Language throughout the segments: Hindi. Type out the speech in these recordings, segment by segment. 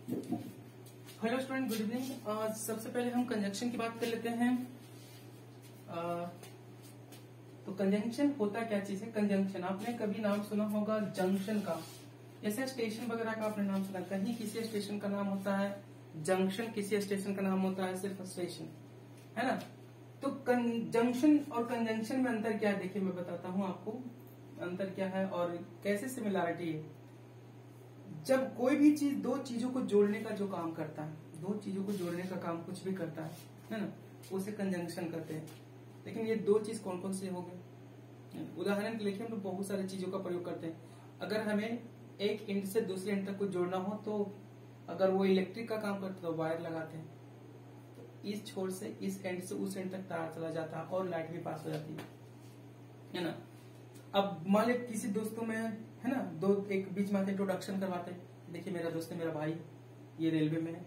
Hello student, good evening. सबसे पहले हम कंजंक्शन की बात कर लेते हैं। तो कंजंक्शन होता क्या चीज है? कंजंक्शन आपने कभी नाम सुना होगा जंक्शन का, जैसे स्टेशन वगैरह का आपने नाम सुना। कहीं किसी स्टेशन का नाम होता है जंक्शन, किसी स्टेशन का नाम होता है सिर्फ स्टेशन, है ना। तो जंक्शन और कंजंक्शन में अंतर क्या है? देखिए मैं बताता हूँ आपको अंतर क्या है और कैसे सिमिलैरिटी है। जब कोई भी चीज दो चीजों को जोड़ने का जो काम करता है, दो चीजों को जोड़ने का काम कुछ भी करता है ना, उसे कंजंक्शन कहते हैं। लेकिन ये दो चीज कौन कौन से हो गए? उदाहरण के लिए हम लोग बहुत सारी चीजों का प्रयोग करते हैं। अगर हमें एक एंड से दूसरे एंड तक को जोड़ना हो तो अगर वो इलेक्ट्रिक का काम करते तो वायर लगाते हैं, तो इस छोर से इस एंड से उस एंड तक तार चला जाता है और लाइट भी पास हो जाती है ना। अब मान लीजिए किसी दोस्तों में है ना, दो एक बीच में इंट्रोडक्शन करवाते हैं, देखिए मेरा दोस्त है, मेरा भाई ये रेलवे में है,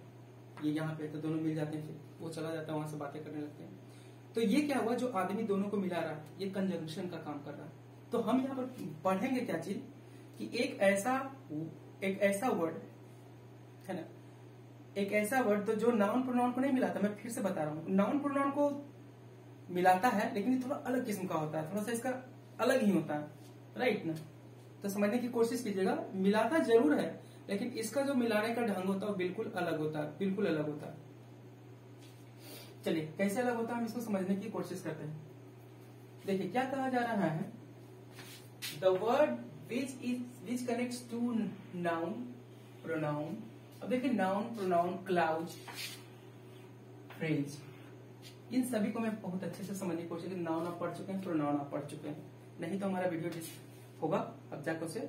ये यहाँ पे, तो दोनों मिल जाते हैं, फिर वो चला जाता है, वहां से बातें करने लगते हैं। तो ये क्या हुआ, जो आदमी दोनों को मिला रहा है ये कंजंक्शन का काम कर रहा है। तो हम यहाँ पर पढ़ेंगे क्या चीज कि एक ऐसा वर्ड है ना, एक ऐसा वर्ड तो जो नाउन प्रोनाउन को नहीं मिलाता। मैं फिर से बता रहा हूँ, नाउन प्रोनाउन को मिलाता है लेकिन ये थोड़ा अलग किस्म का होता है, थोड़ा सा इसका अलग ही होता है, राइट ना। तो समझने की कोशिश कीजिएगा, मिलाता जरूर है लेकिन इसका जो मिलाने का ढंग होता है वो बिल्कुल अलग होता है, बिल्कुल अलग होता है। चलिए कैसे अलग होता है हम इसको समझने की कोशिश करते हैं। देखिए क्या कहा जा रहा है, the word which connects to noun pronoun. अब देखिए नाउन प्रोनाउन क्लाउज फ्रेज, इन सभी को मैं बहुत अच्छे से समझने की कोशिश की। नाउन आप पढ़ चुके हैं, प्रोनाउन आप पढ़ चुके हैं, नहीं तो हमारा वीडियो होगा, अब जाकर उसे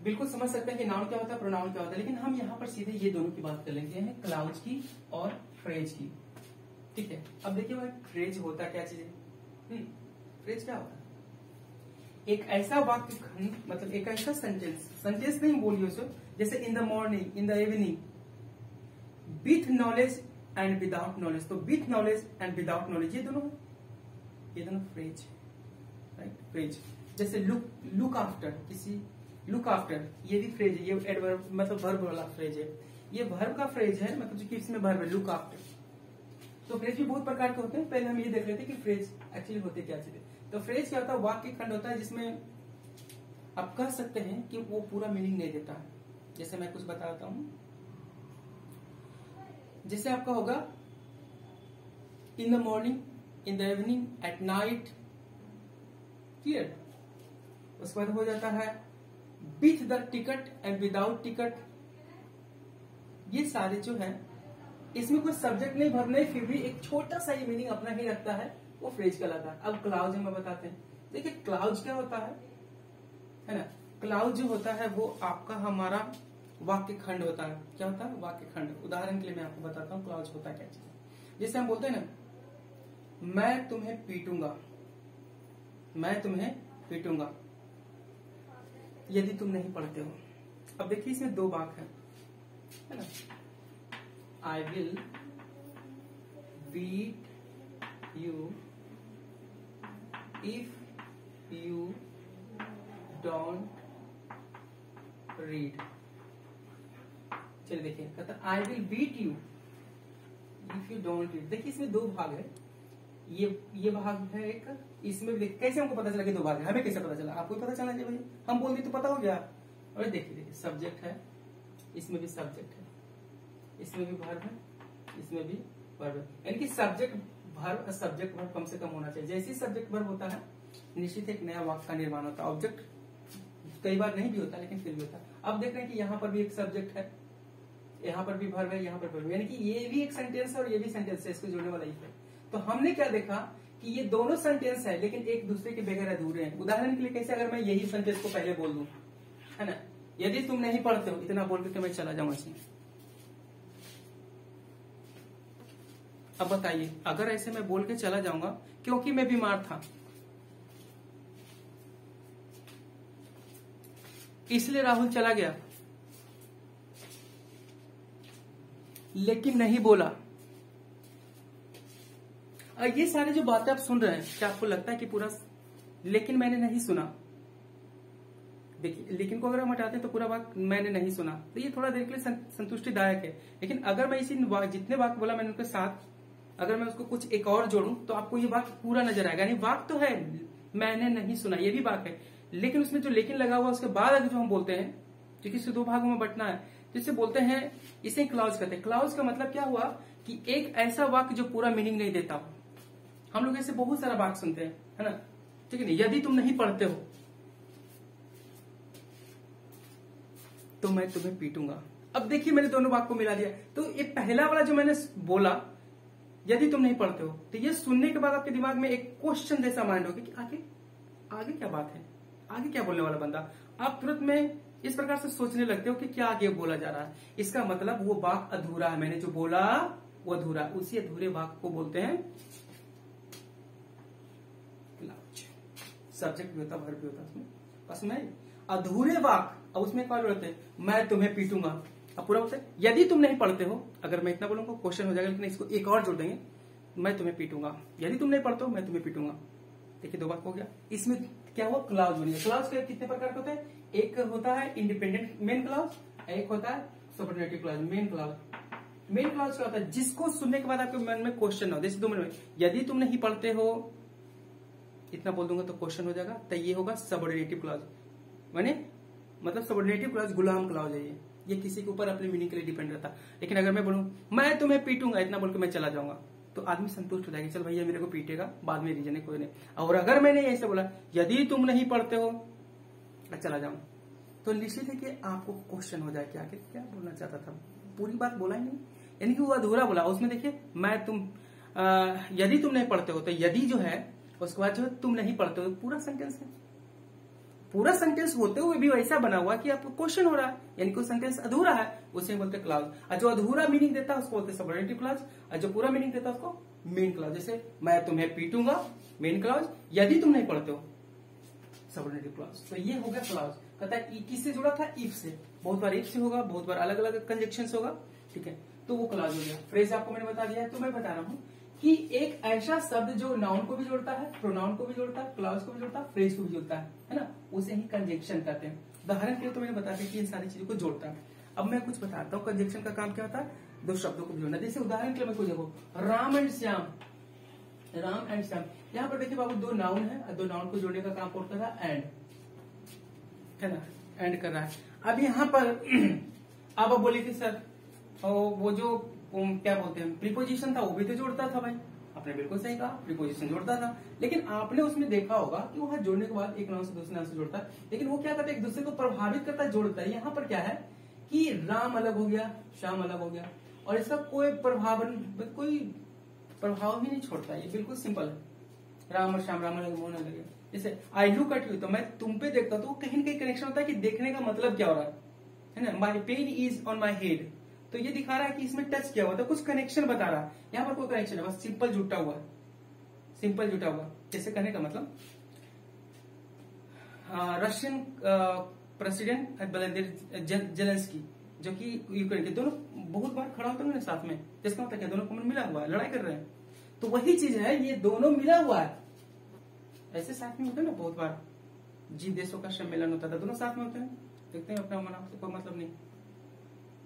बिल्कुल समझ सकते हैं कि नाउन क्या होता है, प्रोनाउन क्या होता है। लेकिन हम यहाँ पर सीधे ये दोनों की बात कर लेंगे, क्लाउज की और फ्रेज की, ठीक है। अब देखिए भाई फ्रेज होता क्या चीज है? फ्रेज क्या होता है? एक ऐसा वाक्य खंड, मतलब एक ऐसा सेंटेंस नहीं बोलिए उसे, जैसे in the morning, in the evening, with knowledge and without knowledge. तो with knowledge and without knowledge ये दोनों फ्रेज, राइट, फ्रेज। जैसे लुक आफ्टर, किसी लुक आफ्टर, ये भी फ्रेज है, ये एडवर्ब मतलब वर्ब वाला फ्रेज है, ये वर्ब का फ्रेज है, मतलब जो कि इसमें वर्ब है, लुक आफ्टर। तो फ्रेज भी बहुत प्रकार के होते हैं, पहले हम ये देख रहे थे कि फ्रेज एक्चुअली होते क्या चीजें। तो फ्रेज क्या होता है? वाक्य खंड होता है जिसमें आप कह सकते हैं कि वो पूरा मीनिंग नहीं देता है। जैसे मैं कुछ बताता हूं, जैसे आपका होगा इन the morning, in the evening, at night, clear. उसके बाद हो जाता है with the ticket and without ticket. ये सारे जो है इसमें कोई सब्जेक्ट नहीं, वर्ब नहीं, फिर भी एक छोटा सा ही मीनिंग अपना ही रखता है, वो फ्रेज कहलाता है। अब क्लाउज में बताते हैं। देखिए क्लाउज क्या होता है ना। क्लाउज जो होता है वो आपका हमारा वाक्य खंड होता है। क्या होता है? वाक्य खंड। उदाहरण के लिए मैं आपको बताता हूँ क्लाउज होता क्या चीज। जैसे हम बोलते हैं ना, मैं तुम्हें पीटूंगा, मैं तुम्हें पीटूंगा यदि तुम नहीं पढ़ते हो। अब देखिए इसमें दो वाक्य है ना, I will beat you if you don't read. चलिए देखिए, कहता I will beat you if you don't read. देखिए इसमें दो भाग है, ये भाग है एक, इसमें भी कैसे हमको पता चला कि दो भाग है? हमें कैसे पता चला? आपको पता चला भाई, हम बोल दिए तो पता हो गया। और देखिए सब्जेक्ट है, इसमें भी सब्जेक्ट है, इसमें भी वर्ब है, इसमें भी वर्ब है। यानी कि सब्जेक्ट वर्ब, सब्जेक्ट वर्ब कम से कम होना चाहिए। जैसे ही सब्जेक्ट वर्ब होता है निश्चित एक नया वाक्य का निर्माण होता है। ऑब्जेक्ट कई बार नहीं भी होता लेकिन फिर भी होता है। अब देख रहे हैं कि यहाँ पर भी एक सब्जेक्ट है, यहाँ पर भी वर्ब है, यहाँ पर वर्ब, यानी कि ये भी एक सेंटेंस है और ये भी सेंटेंस है, इसको जोड़ने वाला ही है। तो हमने क्या देखा कि ये दोनों सेंटेंस है लेकिन एक दूसरे के बगैर अधूरे हैं। उदाहरण के लिए कैसे, अगर मैं यही सेंटेंस को पहले बोल दूं, है ना, यदि तुम नहीं पढ़ते हो, इतना बोल के मैं चला जाऊंगा इसमें। अब बताइए, अगर ऐसे मैं बोल के चला जाऊंगा क्योंकि मैं बीमार था इसलिए राहुल चला गया, लेकिन नहीं बोला। ये सारी जो बातें आप सुन रहे हैं, क्या आपको लगता है कि पूरा लेकिन मैंने नहीं सुना? देखिए लेकिन को अगर हम हटाते हैं तो पूरा वाक्य मैंने नहीं सुना, तो ये थोड़ा देर के लिए संतुष्टिदायक है। लेकिन अगर मैं इसी जितने वाक्य बोला मैंने उनके साथ अगर मैं उसको कुछ एक और जोड़ूं तो आपको ये वाक्य पूरा नजर आएगा। यानी वाक्य तो है मैंने नहीं सुना, ये भी वाक्य है, लेकिन उसमें जो लेकिन लगा हुआ उसके बाद अगर जो हम बोलते हैं, क्योंकि इसे दो भागों में बंटना है, तो इसे बोलते हैं, इसे क्लॉज कहते हैं। क्लॉज का मतलब क्या हुआ कि एक ऐसा वाक्य जो पूरा मीनिंग नहीं देता। हम लोग ऐसे बहुत सारा वाक्य सुनते हैं, है ना, ठीक है नहीं, यदि तुम नहीं पढ़ते हो तो मैं तुम्हें पीटूंगा। अब देखिए मैंने दोनों वाक्य को मिला दिया, तो ये पहला वाला जो मैंने बोला यदि तुम नहीं पढ़ते हो, तो ये सुनने के बाद आपके दिमाग में एक क्वेश्चन जैसा माइंड होगा कि आगे क्या बात है, आगे क्या बोलने वाला बंदा। आप तुरंत में इस प्रकार से सोचने लगते हो कि क्या आगे बोला जा रहा है, इसका मतलब वो वाक्य अधूरा है, मैंने जो बोला वो अधूरा। उसी अधूरे वाक्य को बोलते हैं क्लॉज। सब्जेक्ट भी होता, वर्ब भी होता उसमें, बस में अधूरे वाक्य। अब उसमें क्या होते हैं, मैं तुम्हें पीटूंगा, अब पूरा होता है यदि तुम नहीं पढ़ते हो। अगर मैं इतना बोलूंगा क्वेश्चन हो जाएगा, लेकिन इसको एक और जोड़ देंगे, मैं तुम्हें पीटूंगा, यदि तुम नहीं पढ़ते हो मैं तुम्हें पीटूंगा। देखिए दो बात हो गया। इसमें क्या हुआ, क्लॉज बन गया। क्लॉज के कितने प्रकार के होते हैं, एक होता है इंडिपेंडेंट मेन क्लॉज, एक होता है सबऑर्डिनेटिव क्लॉज। मेन क्लॉज क्या होता है, जिसको सुनने के बाद आपके मन में क्वेश्चन हो, जैसे दो मिनट में यदि तुम नहीं पढ़ते हो इतना बोल दूंगा तो क्वेश्चन हो जाएगा, तो ये होगा सबऑर्डिनेटिव क्लॉज। माने मतलब सबऑर्डिनेटिव क्लॉज गुलाम क्लॉज है, ये किसी के ऊपर अपने मीनिंग के लिए डिपेंड रहता है। लेकिन अगर मैं बोलूं मैं तुम्हें पीटूंगा, इतना बोल के मैं चला जाऊंगा, तो आदमी संतुष्ट हो जाएगा, चल भैया मेरे को पीटेगा, बाद में रीजन है कोई नहीं। और अगर मैंने ऐसे बोला यदि तुम नहीं पढ़ते हो मैं चला जाऊं, तो निश्चित है कि आपको क्वेश्चन हो जाए कि आखिर क्या बोलना चाहता था, पूरी बात बोला ही नहीं, यानी कि वो अधूरा बोला। उसमें देखिए मैं तुम यदि तुम नहीं पढ़ते हो, तो यदि जो है उसके बाद जो है तुम नहीं पढ़ते हो, पूरा सेंटेंस है। पूरा सेंटेंस होते हुए भी वैसा बना हुआ कि आपको क्वेश्चन हो रहा है, यानी कि सेंटेंस अधूरा है, उसे बोलते क्लॉज। और जो अधूरा मीनिंग देता है उसको बोलते सबऑर्डिनेटिव क्लॉज, और जो पूरा मीनिंग देता है उसको मेन क्लॉज। जैसे मैं तुम्हें पीटूंगा मेन क्लॉज, यदि तुम नहीं पढ़ते हो सबऑर्डिनेटिव क्लॉज। तो ये हो गया क्लॉज। कहता है किससे जुड़ा था, इफ से। बहुत बार इफ से होगा, बहुत बार अलग अलग कंजक्शन होगा, ठीक है, तो वो क्लॉज हो गया। फ्रेज आपको मैंने बता दिया है, तो मैं बता रहा हूँ कि एक ऐसा शब्द जो नाउन को भी जोड़ता है, प्रोनाउन को भी जोड़ता है, क्लॉज को भी जोड़ता है, फ्रेज को भी जोड़ता है ना, उसे ही कंजक्शन कहते हैं। उदाहरण के लिए तो मैंने बता दिया कि इन सारी चीजों को जोड़ता है। अब मैं कुछ बताता हूँ, कंजक्शन का काम क्या होता है, दो शब्दों को जोड़ना। जैसे उदाहरण के लिए मैं कुछ देखो, राम एंड श्याम, राम एंड श्याम, यहाँ पर देखिए बाबू दो नाउन है, और दो नाउन को जोड़ने का काम करता था एंड, है ना, एंड कर रहा है। अब यहाँ पर अब बोले कि सर वो जो क्या बोलते हैं प्रीपोजिशन था वो भी तो जोड़ता था। भाई आपने बिल्कुल सही कहा, प्रीपोजिशन जोड़ता था, लेकिन आपने उसमें देखा होगा कि वहां जोड़ने के बाद एक नाउन से दूसरे नाउन से जोड़ता है, लेकिन वो क्या करता है, एक दूसरे को प्रभावित करता है, जोड़ता है। यहाँ पर क्या है कि राम अलग हो गया, श्याम अलग हो गया, और इसका कोई प्रभाव ही नहीं छोड़ता है, ये बिल्कुल सिंपल है। राम और श्याम, राम अलग होने लगे। जैसे आई लुक एट यू, तो मैं तुम पे देखता हूं, तो कहीं न कहीं कनेक्शन होता है कि देखने का मतलब क्या हो रहा है ना। My pen is on my head, तो ये दिखा रहा है कि इसमें टच किया हुआ था, कुछ कनेक्शन बता रहा है। यहाँ पर कोई कनेक्शन है, बस सिंपल जुटा हुआ है, सिंपल जुटा हुआ। जैसे कहने का मतलब रशियन प्रेसिडेंट व्लादिमीर जेलेंस्की जो कि यूक्रेन के, दोनों बहुत बार खड़ा होता है साथ में, जिसका मतलब क्या दोनों को मिला हुआ है, लड़ाई कर रहे हैं, तो वही चीज है, ये दोनों मिला हुआ है। ऐसे साथ में होते हैं ना, बहुत बार जी देशों का सम्मेलन होता था, दोनों साथ में होते हैं, देखते हैं अपना मना कोई मतलब नहीं,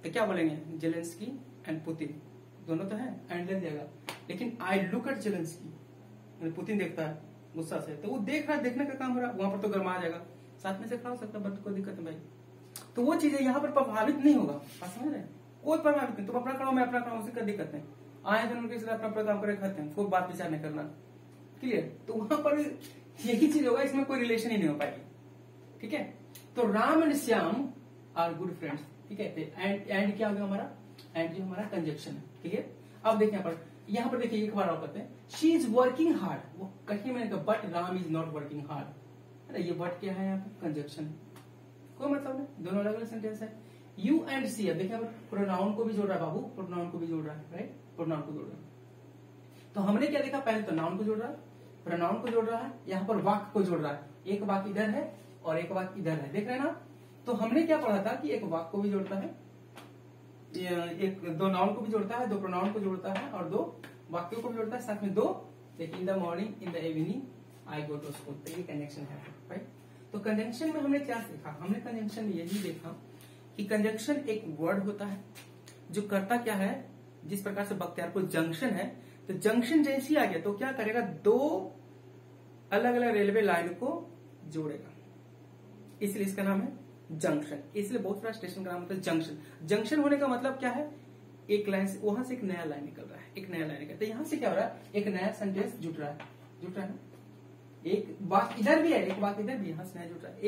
तो क्या बोलेंगे जेलेंस्की एंड पुतिन, दोनों तो है, एंड ले जाएगा। लेकिन I look at Zelensky, Putin देखता है गुस्सा से, तो वो देख रहा है, देखने का काम हो रहा है, वहां पर तो गर्मा आ जाएगा, साथ में से खा सकता है, बट कोई दिक्कत नहीं भाई। तो वो चीजें यहाँ पर प्रभावित नहीं होगा, समझ रहे, कोई प्रभावित नहीं। तुम अपना करो, मैं अपना करो, उससे क्या दिक्कत नहीं, आए दोनों के साथ अपना काम करे खाते हैं, कोई बात विचार नहीं करना, क्लियर। तो वहां पर यही चीज होगा, इसमें कोई रिलेशन ही नहीं हो पाएगी, ठीक है। तो Ram and Shyam are good friends, ठीक है। एंड क्या होगा हमारा, एंड जो हमारा कंजक्शन है, ठीक है। अब देखिए यहाँ पर देखिए एक बार और करते हैं, शी इज वर्किंग हार्ड, वो कहीं मैंने कहा but Ram is not working hard, अरे ये बट क्या है यहाँ पे, कंजक्शन, कोई मतलब नहीं, दोनों अलग अलग सेंटेंस है। यू एंड सी, अब देखिए प्रोनाउन को भी जोड़ रहा है बाबू, प्रोनाउन को भी जोड़ रहा है, राइट, प्रोनाउन को जोड़ रहा है। तो हमने क्या देखा, पहले तो नाउन को जोड़ रहा है, प्रोनाउन को जोड़ रहा है, यहाँ पर वाक्य को जोड़ रहा है, एक वाक्य इधर है और एक वाक्य इधर है, देख रहे हैं ना। तो हमने क्या पढ़ा था कि एक वाक्य को भी जोड़ता है, एक दो नाउन को भी जोड़ता है, दो प्रोनाउन को जोड़ता है, और दो वाक्यों को भी जोड़ता है, साथ में दो, देखिए in the morning in the evening I go to school, तो ये कनेक्शन है, राइट। तो कंजंक्शन में हमने क्या सीखा, हमने कंजंक्शन में यही देखा कि कंजंक्शन एक वर्ड होता है जो करता क्या है, जिस प्रकार से बख्तियारपुर जंक्शन है, तो जंक्शन जैसी आ गया तो क्या करेगा, दो अलग अलग रेलवे लाइन को जोड़ेगा, इसलिए इसका नाम है जंक्शन। इसलिए बहुत सारा स्टेशन का नाम होता है जंक्शन। जंक्शन होने का मतलब क्या है, एक लाइन से वहां से एक नया लाइन निकल रहा है, एक नया लाइन निकल, तो यहां से क्या हो रहा है, एक नया सेंटेंस जुट रहा है ना, एक बात इधर भी है, एक बात इधर भी, यहां से नया जुट रहा है,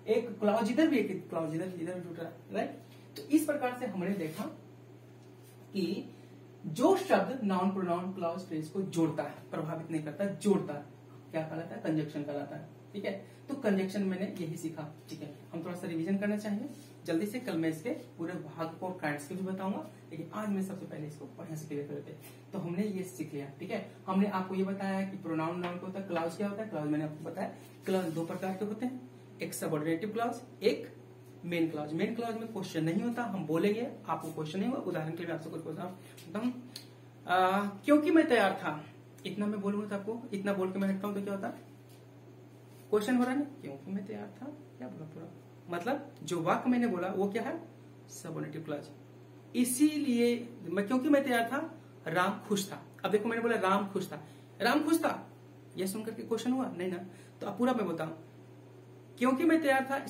एक क्लॉज इधर भी, एक क्लॉज इधर भी जुट रहा है, राइट। तो इस प्रकार से हमने देखा कि जो शब्द नाउन प्रोनाउन क्लॉज फ्रेज को जोड़ता है, प्रभावित नहीं करता, जोड़ता है, क्या कहलाता है, कंजंक्शन कहलाता है। ठीक है, तो कंजंक्शन मैंने यही सीखा। ठीक है, हम थोड़ा सा रिवीजन करना चाहेंगे जल्दी से, कल मैं इसके पूरे भाग को काइंड्स के भी बताऊंगा, लेकिन आज मैं सबसे पहले इसको बढ़िया से क्लियर कर देते हैं। तो हमने ये सीख लिया। ठीक है, हमने आपको ये बताया कि प्रोनाउन नाउन क्या होता है, क्लॉज क्या होता है। क्लॉज मैंने आपको बताया, क्लॉज दो प्रकार के होते हैं, एक सबऑर्डिनेटिव क्लॉज, एक मेन क्लॉज। मेन क्लॉज में क्वेश्चन नहीं होता, हम बोलेंगे, आपको क्वेश्चन नहीं होगा। उदाहरण के लिए आपसे कुछ क्वेश्चन, क्योंकि मैं तैयार था, इतना मैं बोलूंगा तो आपको, इतना बोल के मैं हटता हूं तो क्या होता है, क्वेश्चन हो रहा है ना, क्योंकि मैं तैयार था, क्या बोला पूरा, मतलब जो वाक्य मैंने बोला वो क्या है, सबऑर्डिनेटिव क्लॉज। इसीलिए क्योंकि मैं तैयार था, राम खुश था। अब देखो मैंने बोला राम खुश था, राम खुश था, यह सुनकर के क्वेश्चन हुआ नहीं ना, तो अब पूरा मैं बताऊं, क्योंकि मैं तैयार था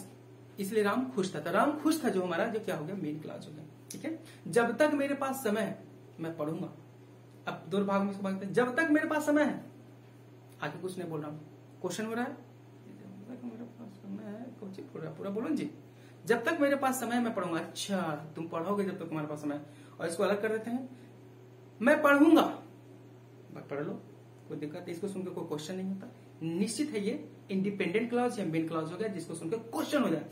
इसलिए राम खुश था, तो राम खुश था जो हमारा जो क्या हो गया, मेन क्लॉज हो गया। ठीक है, जब तक मेरे पास समय है मैं पढ़ूंगा। अब दो भाग में इसको भागते हैं, जब तक मेरे पास समय है, आगे कुछ नहीं बोल रहा हूं, क्वेश्चन हो रहा है, मेरे पास समय है, पूरा बोलो जी, जब तक मेरे पास समय है मैं पढ़ूंगा। अच्छा, तुम पढ़ोगे जब तक तुम्हारे पास समय है, और इसको अलग कर देते हैं, मैं पढ़ूंगा, पढ़ लो, कोई दिक्कत है, इसको सुनकर कोई क्वेश्चन नहीं होता। निश्चित है ये इंडिपेंडेंट क्लॉज या मेन क्लॉज हो गया, जिसको सुनकर क्वेश्चन हो जाए,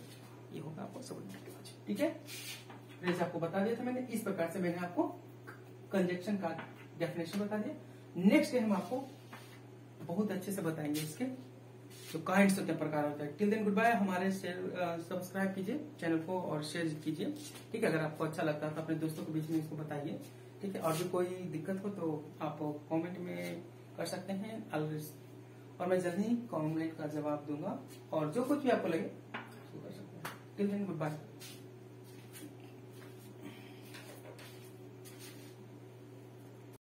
ये होगा आपको सबऑर्डिनेट क्लॉज। ठीक है, जैसे आपको बता दिया था मैंने, इस प्रकार से मैंने आपको कंजंक्शन का डेफिनेशन बता दिया। नेक्स्ट डे हम आपको बहुत अच्छे से बताएंगे इसके जो काइंड्स क्या प्रकार होता है। Till then goodbye. हमारे सब्सक्राइब कीजिए चैनल को और शेयर कीजिए। ठीक है, अगर आपको अच्छा लगता है तो अपने दोस्तों के बीच में इसको बताइए। ठीक है, और भी कोई दिक्कत हो तो आप कमेंट में कर सकते हैं, और मैं जल्दी ही कमेंट का जवाब दूंगा, और जो कुछ भी आपको लगे कर सकते हैं। Till then good bye.